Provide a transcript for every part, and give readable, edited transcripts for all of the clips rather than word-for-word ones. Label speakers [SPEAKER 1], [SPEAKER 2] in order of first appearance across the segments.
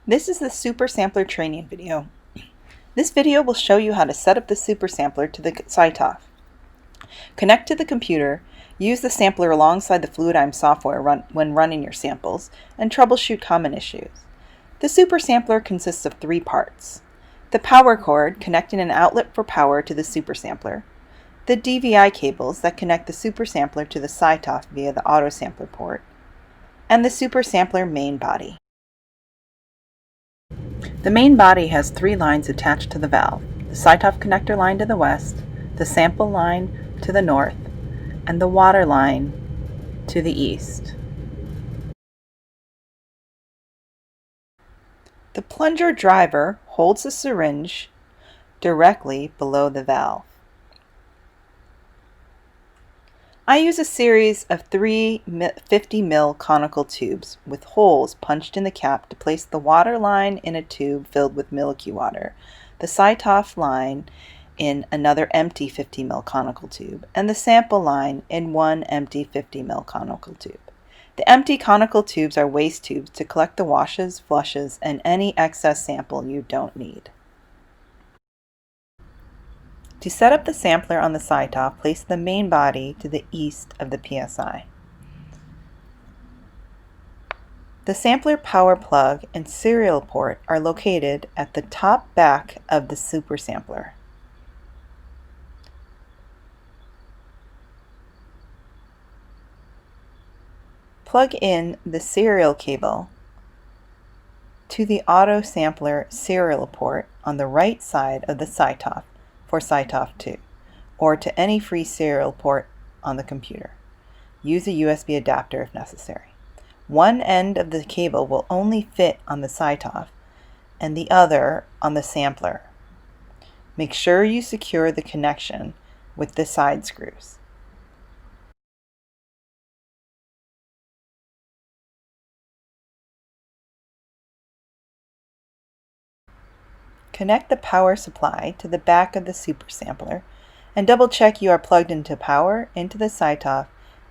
[SPEAKER 1] This is the Super Sampler training video. This video will show you how to set up the Super Sampler to the SciTOF. Connect to the computer, use the sampler alongside the FluidHIMC software when running your samples, and troubleshoot common issues. The Super Sampler consists of 3 parts: the power cord connecting an outlet for power to the Super Sampler, the DVI cables that connect the Super Sampler to the SciTOF via the Auto Sampler port, and the Super Sampler main body. The main body has 3 lines attached to the valve: the SciTOF connector line to the west, the sample line to the north, and the water line to the east. The plunger driver holds the syringe directly below the valve. I use a series of 3 50 ml conical tubes with holes punched in the cap to place the water line in a tube filled with milky water, the SciTOF line in another empty 50 ml conical tube, and the sample line in one empty 50 ml conical tube. The empty conical tubes are waste tubes to collect the washes, flushes, and any excess sample you don't need. To set up the sampler on the SciTOF, place the main body to the east of the PSI. The sampler power plug and serial port are located at the top back of the Super Sampler. Plug in the serial cable to the Auto Sampler serial port on the right side of the SciTOF for SciTOF 2, or to any free serial port on the computer. Use a USB adapter if necessary. One end of the cable will only fit on the SciTOF and the other on the sampler. Make sure you secure the connection with the side screws. Connect the power supply to the back of the Super Sampler and double check you are plugged into power, into the SciTOF,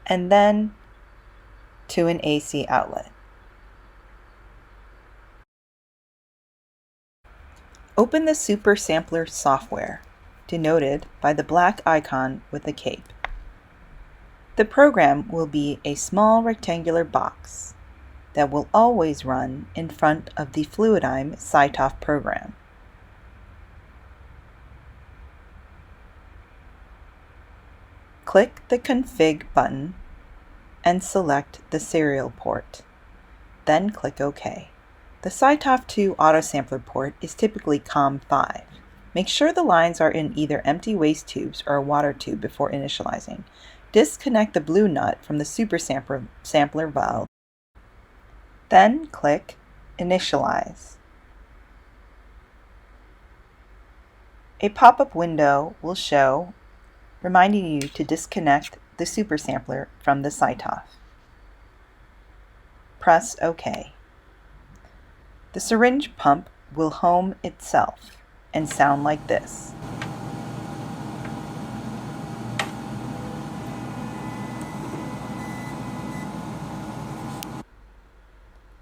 [SPEAKER 1] and then to an AC outlet. Open the Super Sampler software, denoted by the black icon with the cape. The program will be a small rectangular box that will always run in front of the FluidHIMC SciTOF program. Click the Config button and select the serial port. Then click OK. The SciTOF 2 Auto Sampler port is typically COM5. Make sure the lines are in either empty waste tubes or a water tube before initializing. Disconnect the blue nut from the Super Sampler valve. Then click Initialize. A pop-up window will show, reminding you to disconnect the Super Sampler from the SciTOF. Press OK. The syringe pump will home itself and sound like this.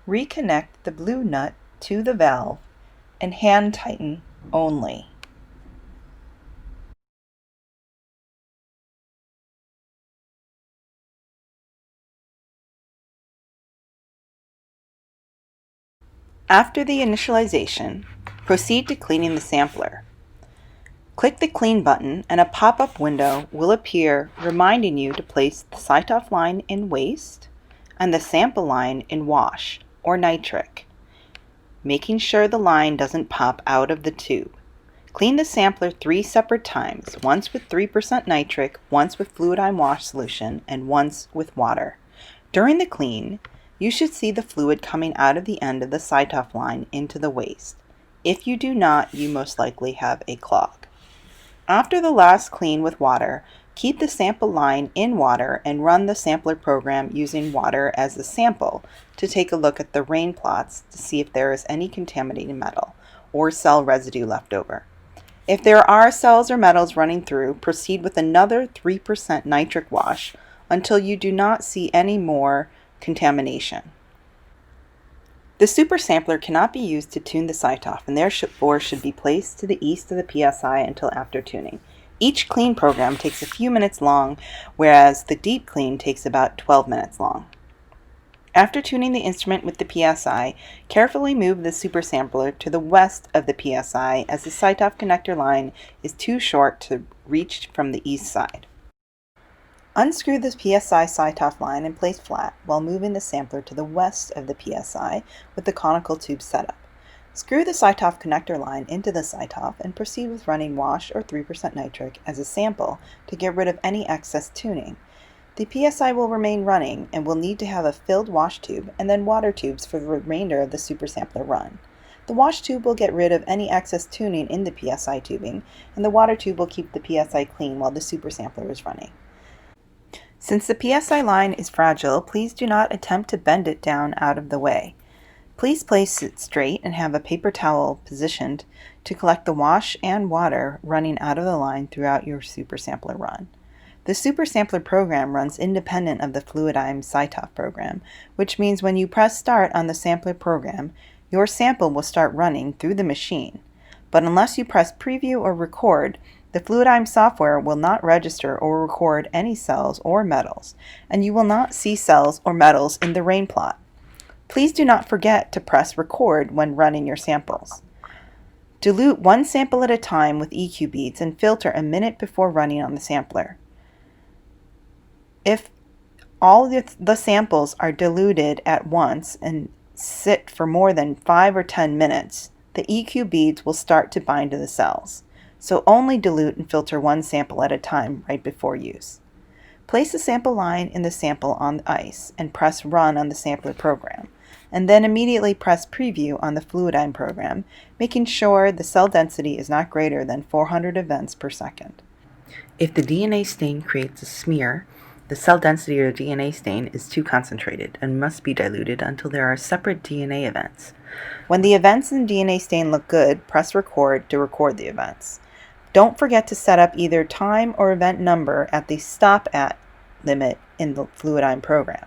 [SPEAKER 1] Reconnect the blue nut to the valve and hand tighten only. After the initialization, proceed to cleaning the sampler. Click the Clean button and a pop-up window will appear reminding you to place the SciTOF line in waste and the sample line in wash or nitric, making sure the line doesn't pop out of the tube. Clean the sampler 3 separate times, once with 3% nitric, once with FluidHIMC wash solution, and once with water. During the clean, you should see the fluid coming out of the end of the SciTOF line into the waste. If you do not, you most likely have a clog. After the last clean with water, keep the sample line in water and run the sampler program using water as the sample to take a look at the rain plots to see if there is any contaminated metal or cell residue left over. If there are cells or metals running through, proceed with another 3% nitric wash until you do not see any more contamination. The super sampler cannot be used to tune the sight-off and therefore should be placed to the east of the PSI until after tuning. Each clean program takes a few minutes long, whereas the deep clean takes about 12 minutes long. After tuning the instrument with the PSI, carefully move the super sampler to the west of the PSI as the sight-off connector line is too short to reach from the east side. Unscrew the PSI sight-off line and place flat while moving the sampler to the west of the PSI with the conical tube setup. Screw the sight-off connector line into the sight-off and proceed with running wash or 3% nitric as a sample to get rid of any excess tuning. The PSI will remain running and will need to have a filled wash tube and then water tubes for the remainder of the super sampler run. The wash tube will get rid of any excess tuning in the PSI tubing, and the water tube will keep the PSI clean while the super sampler is running. Since the PSI line is fragile, please do not attempt to bend it down out of the way. Please place it straight and have a paper towel positioned to collect the wash and water running out of the line throughout your super sampler run. The super sampler program runs independent of the FluidIME sight-off program, which means when you press start on the sampler program, your sample will start running through the machine. But unless you press preview or record, the FluidIME software will not register or record any cells or metals, and you will not see cells or metals in the rain plot. Please do not forget to press record when running your samples. Dilute one sample at a time with EQ beads and filter a minute before running on the sampler. If all the samples are diluted at once and sit for more than 5 or 10 minutes, the EQ beads will start to bind to the cells. So only dilute and filter one sample at a time right before use. Place the sample line in the sample on the ice and press run on the sampler program, and then immediately press preview on the FluidIME program, making sure the cell density is not greater than 400 events per second. If the DNA stain creates a smear, the cell density of the DNA stain is too concentrated and must be diluted until there are separate DNA events. When the events in DNA stain look good, press record to record the events. Don't forget to set up either time or event number at the stop at limit in the FluidIME program.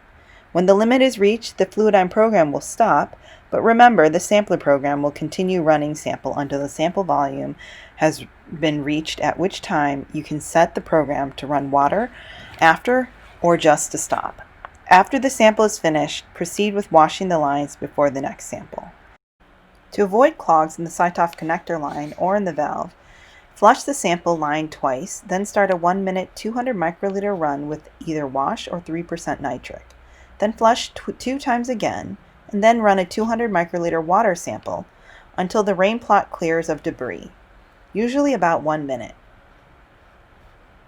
[SPEAKER 1] When the limit is reached, the FluidIME program will stop, but remember the sampler program will continue running sample until the sample volume has been reached, at which time you can set the program to run water after or just to stop. After the sample is finished, proceed with washing the lines before the next sample. To avoid clogs in the sight-off connector line or in the valve, flush the sample line twice, then start a 1-minute 200 microliter run with either wash or 3% nitric. Then flush 2 times again, and then run a 200 microliter water sample until the rain plot clears of debris, usually about 1 minute.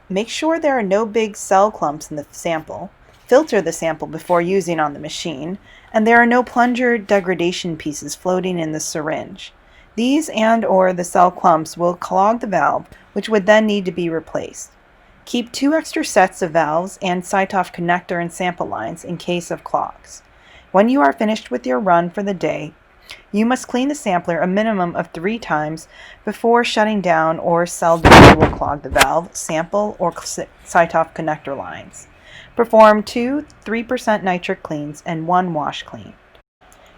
[SPEAKER 1] Make sure there are no big cell clumps in the sample. Filter the sample before using on the machine, and there are no plunger degradation pieces floating in the syringe. These and/or the cell clumps will clog the valve, which would then need to be replaced. Keep 2 extra sets of valves and sight-off connector and sample lines in case of clogs. When you are finished with your run for the day, you must clean the sampler a minimum of 3 times before shutting down, or cell debris will clog the valve, sample, or sight-off connector lines. Perform 2 3% nitric cleans and 1 wash clean.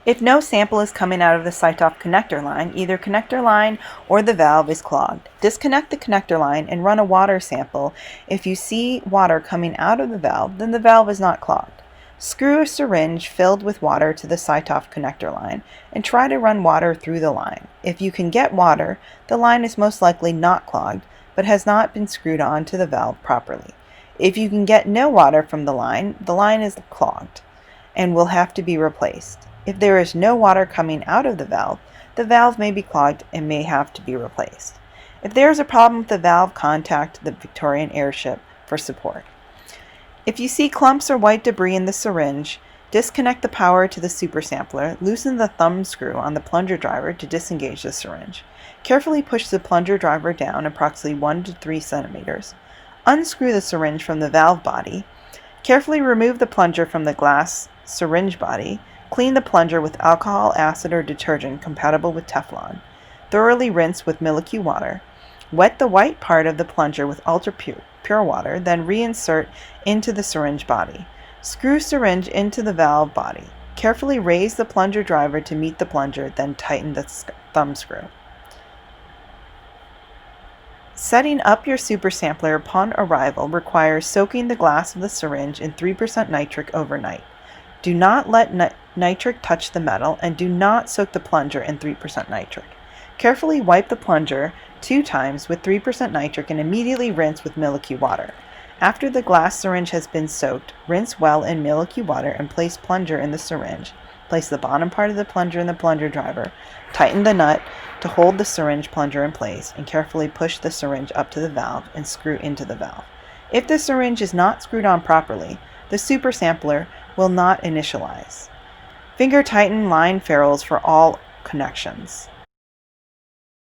[SPEAKER 1] If no sample is coming out of the sight-off connector line, either connector line or the valve is clogged. Disconnect the connector line and run a water sample. If you see water coming out of the valve, then the valve is not clogged. Screw a syringe filled with water to the sight-off connector line and try to run water through the line. If you can get water, the line is most likely not clogged, but has not been screwed on to the valve properly. If you can get no water from the line is clogged and will have to be replaced. If there is no water coming out of the valve may be clogged and may have to be replaced. If there is a problem with the valve, contact the Victorian Airship for support. If you see clumps or white debris in the syringe, disconnect the power to the super sampler, loosen the thumb screw on the plunger driver to disengage the syringe. Carefully push the plunger driver down approximately 1 to 3 centimeters. Unscrew the syringe from the valve body. Carefully remove the plunger from the glass syringe body. Clean the plunger with alcohol, acid, or detergent compatible with Teflon. Thoroughly rinse with milky water. Wet the white part of the plunger with ultra-pure water, then reinsert into the syringe body. Screw syringe into the valve body. Carefully raise the plunger driver to meet the plunger, then tighten the thumb screw. Setting up your super sampler upon arrival requires soaking the glass of the syringe in 3% nitric overnight. Do not let nitric touch the metal, and do not soak the plunger in 3% nitric. Carefully wipe the plunger 2 times with 3% nitric and immediately rinse with milky water. After the glass syringe has been soaked, rinse well in milky water and place plunger in the syringe. Place the bottom part of the plunger in the plunger driver. Tighten the nut to hold the syringe plunger in place, and carefully push the syringe up to the valve and screw into the valve. If the syringe is not screwed on properly, the super sampler will not initialize. Finger tighten line ferrules for all connections.